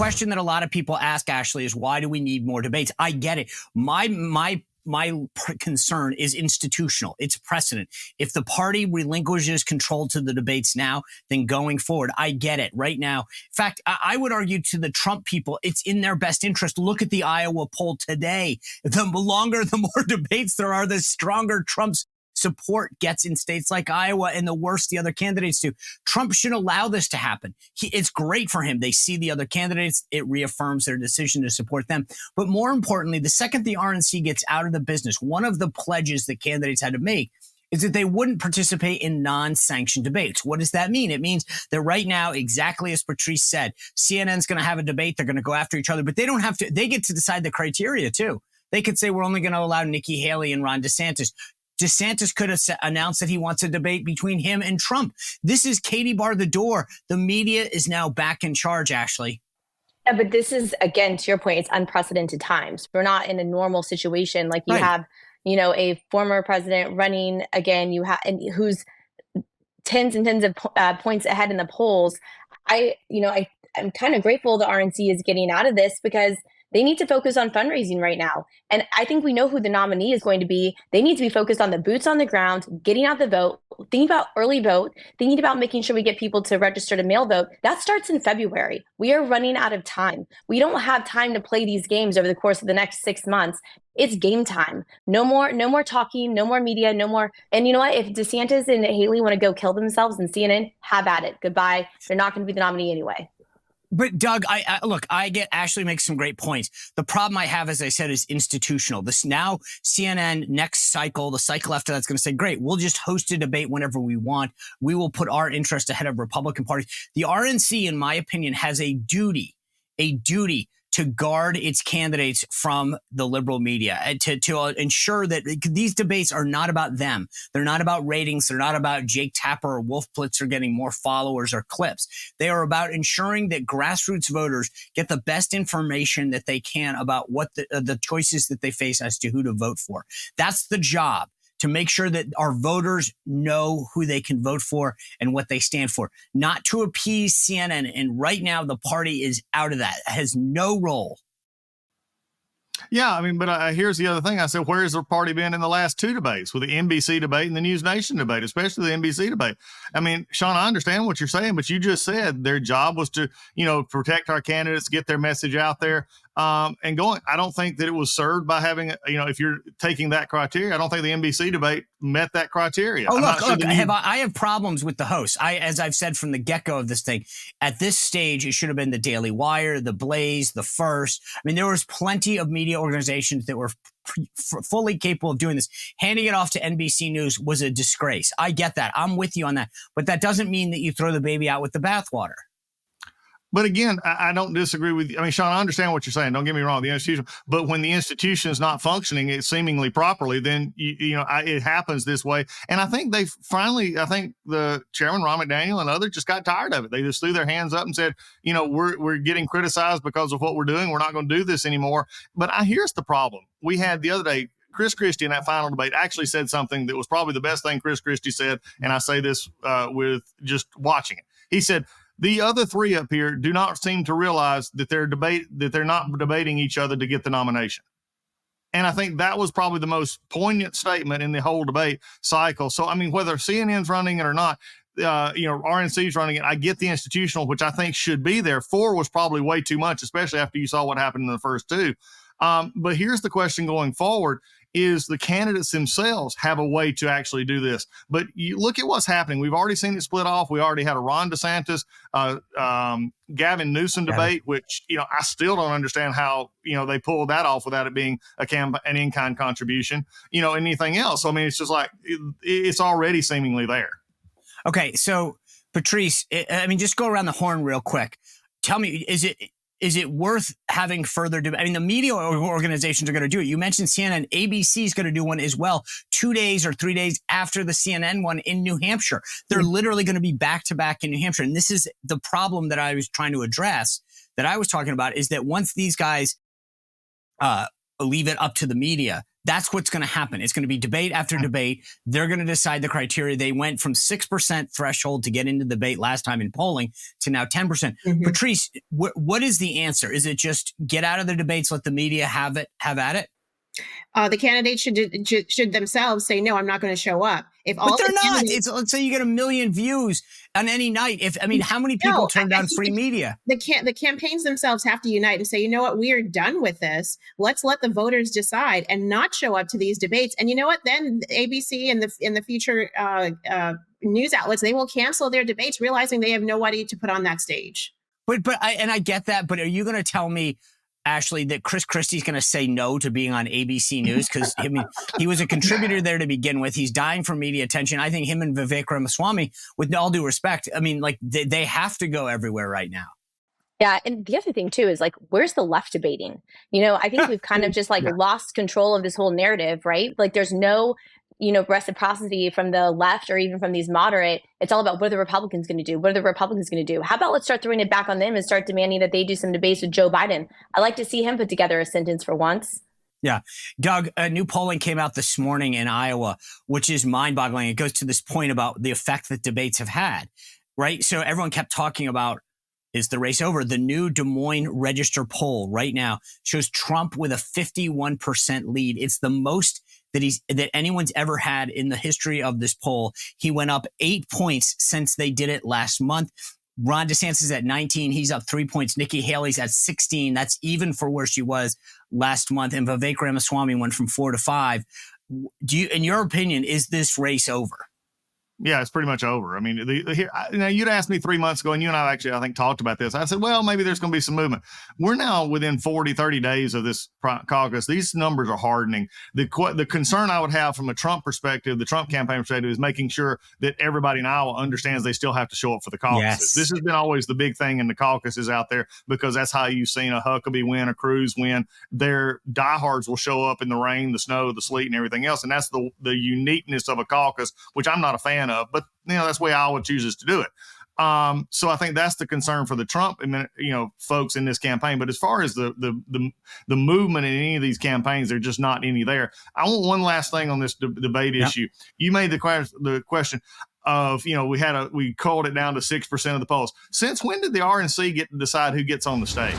question that a lot of people ask, Ashley, is why do we need more debates? I get it. My concern is institutional. It's precedent. If the party relinquishes control to the debates now, then going forward, I get it right now. In fact, I would argue to the Trump people, it's in their best interest. Look at the Iowa poll today. The longer, the more debates there are, the stronger Trump's support gets in states like Iowa, and the worse the other candidates do. Trump should allow this to happen. It's great for him. They see the other candidates. It reaffirms their decision to support them. But more importantly, the second the RNC gets out of the business, one of the pledges that candidates had to make is that they wouldn't participate in non-sanctioned debates. What does that mean? It means that right now, exactly as Patrice said, CNN's going to have a debate. They're going to go after each other, but they don't have to. They get to decide the criteria too. They could say we're only going to allow Nikki Haley and Ron DeSantis. DeSantis could have announced that he wants a debate between him and Trump. This is Katie bar the door. The media is now back in charge, Ashley. Yeah, but this is, again, to your point, it's unprecedented times. We're not in a normal situation. Like you have, a former president running again, and who's tens and tens of points ahead in the polls. I'm kind of grateful the RNC is getting out of this because they need to focus on fundraising right now. And I think we know who the nominee is going to be. They need to be focused on the boots on the ground, getting out the vote, thinking about early vote, thinking about making sure we get people to register to mail vote. That starts in February. We are running out of time. We don't have time to play these games over the course of the next 6 months. It's game time. No more talking, no more media, no more. And you know what? If DeSantis and Haley want to go kill themselves in CNN, have at it. Goodbye. They're not going to be the nominee anyway. But Doug, I get Ashley makes some great points. The problem I have, as I said, is institutional. This now CNN next cycle, the cycle after that's going to say, great, we'll just host a debate whenever we want. We will put our interest ahead of Republican parties. The RNC, in my opinion, has a duty to guard its candidates from the liberal media and to ensure that these debates are not about them. They're not about ratings. They're not about Jake Tapper or Wolf Blitzer getting more followers or clips. They are about ensuring that grassroots voters get the best information that they can about what the choices that they face as to who to vote for. That's the job, to make sure that our voters know who they can vote for and what they stand for, not to appease CNN. And right now, the party is out of that. It has no role. Yeah, I mean, but here's the other thing. I said, where has the party been in the last two debates, with the NBC debate and the News Nation debate, especially the NBC debate? I mean, Sean, I understand what you're saying, but you just said their job was to, protect our candidates, get their message out there. And going, I don't think that it was served by having, if you're taking that criteria, I don't think the NBC debate met that criteria. Oh, look, I have problems with the hosts. As I've said from the get-go of this thing, at this stage, it should have been the Daily Wire, the Blaze, the First. I mean, there was plenty of media organizations that were fully capable of doing this. Handing it off to NBC News was a disgrace. I get that. I'm with you on that. But that doesn't mean that you throw the baby out with the bathwater. But again, I don't disagree with you. I mean, Sean, I understand what you're saying. Don't get me wrong, the institution. But when the institution is not functioning seemingly properly, then it happens this way. And I think I think the chairman, Ron McDaniel, and others just got tired of it. They just threw their hands up and said, we're getting criticized because of what we're doing. We're not going to do this anymore. But here's the problem. We had the other day, Chris Christie in that final debate actually said something that was probably the best thing Chris Christie said. And I say this with just watching it. He said, the other three up here do not seem to realize that they're not debating each other to get the nomination. And I think that was probably the most poignant statement in the whole debate cycle. So, I mean, whether CNN's running it or not, RNC's running it, I get the institutional, which I think should be there. 4 was probably way too much, especially after you saw what happened in the first 2. But here's the question going forward. Is the candidates themselves have a way to actually do this? But you look at what's happening. We've already seen it split off. We already had a Ron DeSantis, Gavin Newsom debate, which, I still don't understand how, they pulled that off without it being an in-kind contribution, anything else. So, I mean, it's just like, it's already seemingly there. Okay. So Patrice, just go around the horn real quick. Tell me, is it worth having further debate? I mean, the media organizations are going to do it. You mentioned CNN. ABC is going to do one as well 2 days or 3 days after the CNN one in New Hampshire. They're literally going to be back to back in New Hampshire. And this is the problem that I was trying to address, that I was talking about, is that once these guys leave it up to the media, That's what's going to happen. It's going to be debate after debate. They're going to decide the criteria. They went from 6% threshold to get into debate last time in polling to now 10%. Mm-hmm. Patrice, what is the answer? Is it just get out of the debates, let the media have at it? The candidates should themselves say, no, I'm not going to show up. But they're not. Let's say you get 1 million views on any night. How many people turn down free media? The campaigns themselves have to unite and say, you know what, we are done with this. Let's let the voters decide and not show up to these debates. And you know what? Then ABC and the future news outlets, they will cancel their debates, realizing they have nobody to put on that stage. But I get that. But are you going to tell me, Ashley, that Chris Christie's going to say no to being on ABC News? Because he was a contributor there to begin with. He's dying for media attention. I think him and Vivek Ramaswamy, with all due respect, they have to go everywhere right now. Yeah, and the other thing too is where's the left debating? I think we've kind of just lost control of this whole narrative, right? There's no reciprocity from the left or even from these moderate. It's all about what are the Republicans going to do? What are the Republicans going to do? How about let's start throwing it back on them and start demanding that they do some debates with Joe Biden? I like to see him put together a sentence for once. Yeah. Doug, a new polling came out this morning in Iowa, which is mind-boggling. It goes to this point about the effect that debates have had, right? So everyone kept talking about, is the race over? The new Des Moines Register poll right now shows Trump with a 51% lead. It's the most that anyone's ever had in the history of this poll. He went up 8 points since they did it last month. Ron DeSantis is at 19. He's up 3 points. Nikki Haley's at 16. That's even for where she was last month. And Vivek Ramaswamy went from 4 to 5. In your opinion, is this race over? Yeah, it's pretty much over. I mean, you'd asked me 3 months ago, and you and I actually, I think, talked about this. I said, well, maybe there's going to be some movement. We're now within 40, 30 days of this caucus. These numbers are hardening. The concern I would have from a Trump perspective, the Trump campaign perspective, is making sure that everybody in Iowa understands they still have to show up for the caucuses. Yes. This has been always the big thing in the caucuses out there, because that's how you've seen a Huckabee win, a Cruz win. Their diehards will show up in the rain, the snow, the sleet, and everything else. And that's the uniqueness of a caucus, which I'm not a fan of. But that's the way Iowa chooses to do it. So I think that's the concern for the Trump, folks in this campaign. But as far as the movement in any of these campaigns, there's just not any there. I want one last thing on this debate issue. You made the question of, we called it down to 6% of the polls. Since when did the RNC get to decide who gets on the stage?